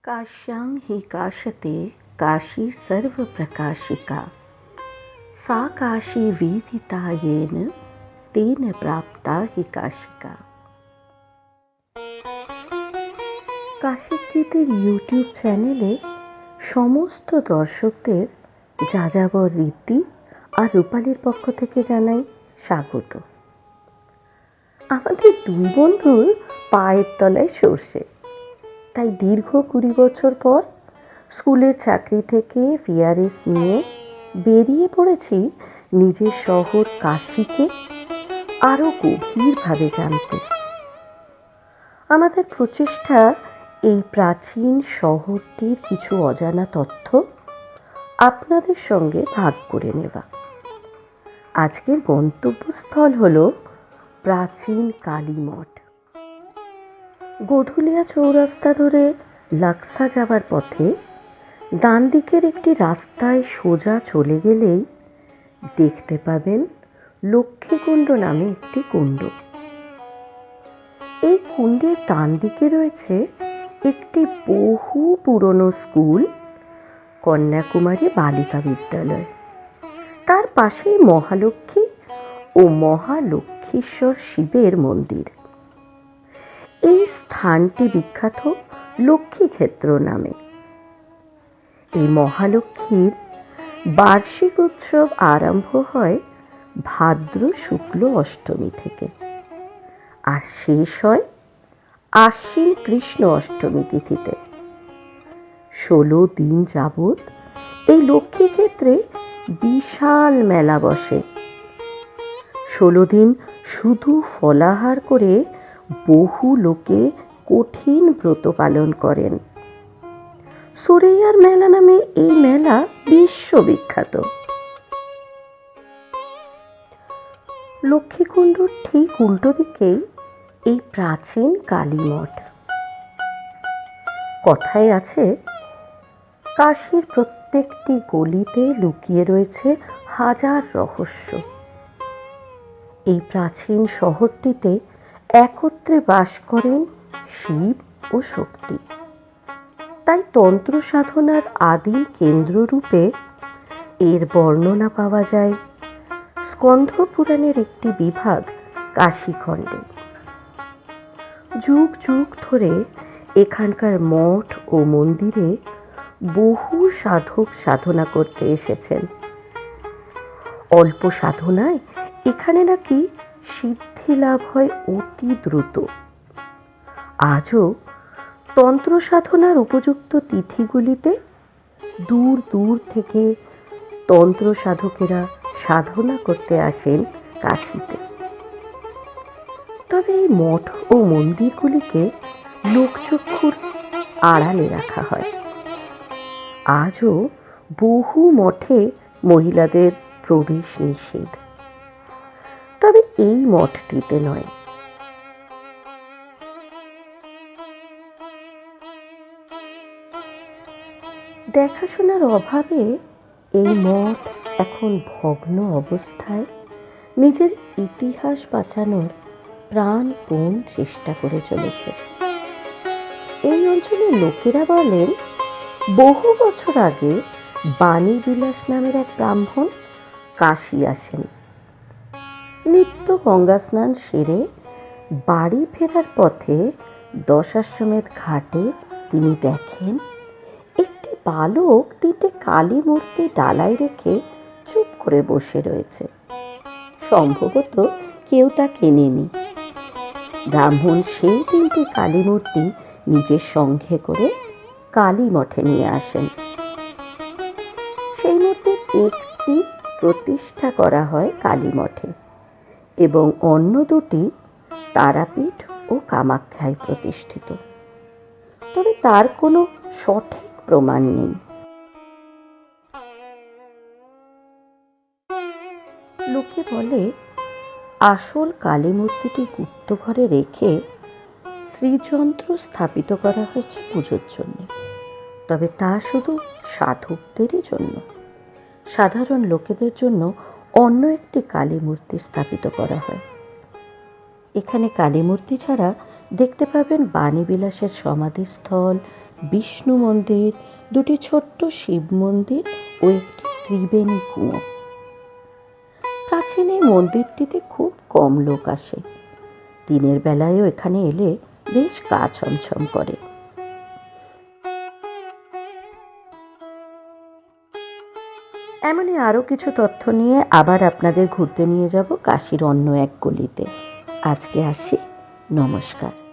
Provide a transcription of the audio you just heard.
काश्यां हि काशते काशी सर्वप्रकाशिका सा काशी विदिता येन तेन प्राप्ता हि काशिका। কাশীকৃতির ইউটিউব চ্যানেলে সমস্ত দর্শকদের যাযাবর রীতি আর রূপালীর পক্ষ থেকে জানাই স্বাগত। আমাদের দুই বন্ধুর পায়ের তলায় সর্ষে, তাই দীর্ঘ 20 বছর পর স্কুলের চাকরি থেকে ভিআরএস নিয়ে বেরিয়ে পড়েছি নিজের শহর কাশীকে আরও গভীরভাবে জানতে। আমাদের প্রচেষ্টা এই প্রাচীন শহরটির কিছু অজানা তথ্য আপনাদের সঙ্গে ভাগ করে নেওয়া। আজকের গন্তব্যস্থল হল প্রাচীন কালী মঠ। গধুলিয়া চৌরাস্তা ধরে লাক্সা যাওয়ার পথে ডান দিকের একটি রাস্তায় সোজা চলে গেলেই দেখতে পাবেন লক্ষ্মীকুণ্ড নামে একটি কুণ্ড। এই কুণ্ডের ডান দিকে রয়েছে একটি বহু পুরনো স্কুল, কন্যাকুমারী বালিকা বিদ্যালয়। তার পাশেই মহালক্ষ্মী ও মহালক্ষ্মীশ্বর শিবের মন্দির। এই স্থানটি বিখ্যাত লক্ষ্মীক্ষেত্র নামে। এই মহালক্ষ্মীর বার্ষিক উৎসব আরম্ভ হয় ভাদ্র শুক্ল অষ্টমী থেকে আর শেষ হয় আশ্বিন কৃষ্ণ অষ্টমী তিথিতে। 16 দিন যাবৎ এই লক্ষ্মীক্ষেত্রে বিশাল মেলা বসে। 16 দিন শুধু ফলাহার করে বহু লোকে কঠিন ব্রত পালন করেন। সুরেইয়ার মেলা নামে এই মেলা বিশ্ববিখ্যাত। লক্ষ্মীকুণ্ডর ঠিক উল্টো দিকেই এই প্রাচীন কালী মঠ। কথায় আছে, কাশীর প্রত্যেকটি গলিতে লুকিয়ে রয়েছে হাজার রহস্য। এই প্রাচীন শহরটিতে একত্রে বাস করেন শিব ও শক্তি। তাই তন্ত্র সাধনার আদি কেন্দ্ররূপে এর বর্ণনা পাওয়া যায় স্কন্ধ পুরাণের একটি বিভাগ কাশীখণ্ডে। যুগ যুগ ধরে এখানকার মঠ ও মন্দিরে বহু সাধক সাধনা করতে এসেছেন। অল্প সাধনায় এখানে নাকি সিদ্ধি লাভ হয় অতি দ্রুত। আজও তন্ত্র সাধনার উপযুক্ত তিথিগুলিতে দূর দূর থেকে তন্ত্র সাধকেরা সাধনা করতে আসেন কাশীতে। তবে এই মঠ ও মন্দিরগুলিকে লোকচক্ষুর আড়ালে রাখা হয়। আজও বহু মঠে মহিলাদের প্রবেশ নিষেধ, তবে এই মঠটিতে নয়। দেখাশোনার অভাবে এই মঠ এখন ভগ্ন অবস্থায় নিজের ইতিহাস বাঁচানোর প্রাণপণ চেষ্টা করে চলেছে। এই অঞ্চলের লোকেরা বলেন, বহু বছর আগে বাণীবিলাস নামের এক ব্রাহ্মণ কাশী আসেন। নিত্য গঙ্গা স্নান সেরে বাড়ি ফেরার পথে দশাশ্বমেধ ঘাটে তিনি দেখেন একটি বালক 3টে কালী মূর্তি ডালায় রেখে চুপ করে বসে রয়েছে। সম্ভবত কেউ তা কেনেনি। ব্রাহ্মণ সেই 3টি কালী মূর্তি নিজের সঙ্গে করে কালী মঠে নিয়ে আসেন। সেই মূর্তির একটি প্রতিষ্ঠা করা হয় কালী মঠে এবং অন্য দুটি তারাপীঠ ও কামাখ্যায় প্রতিষ্ঠিত। তবে তার কোনো সঠিক প্রমাণ নেই। লোকে বলে, আসল কালী মূর্তিটি গুপ্ত ঘরে রেখে শ্রীযন্ত্র স্থাপিত করা হয়েছে পুজোর জন্য। তবে তা শুধু সাধকদেরই জন্য। সাধারণ লোকেদের জন্য অন্য একটি কালী মূর্তি স্থাপিত করা হয়। এখানে কালী মূর্তি ছাড়া দেখতে পাবেন বাণীবিলাসের সমাধিস্থল, বিষ্ণু মন্দির, দুটি ছোট্ট শিব মন্দির ও একটি ত্রিবেণী কুঁয়ো। প্রাচীন এই মন্দিরটিতে খুব কম লোক আসে। দিনের বেলায়ও এখানে এলে বেশ গা ছমছম করে। এমনই আরও কিছু তথ্য নিয়ে আবার আপনাদের ঘুরতে নিয়ে যাব কাশীর অন্য এক গলিতে। আজকে আসি, নমস্কার।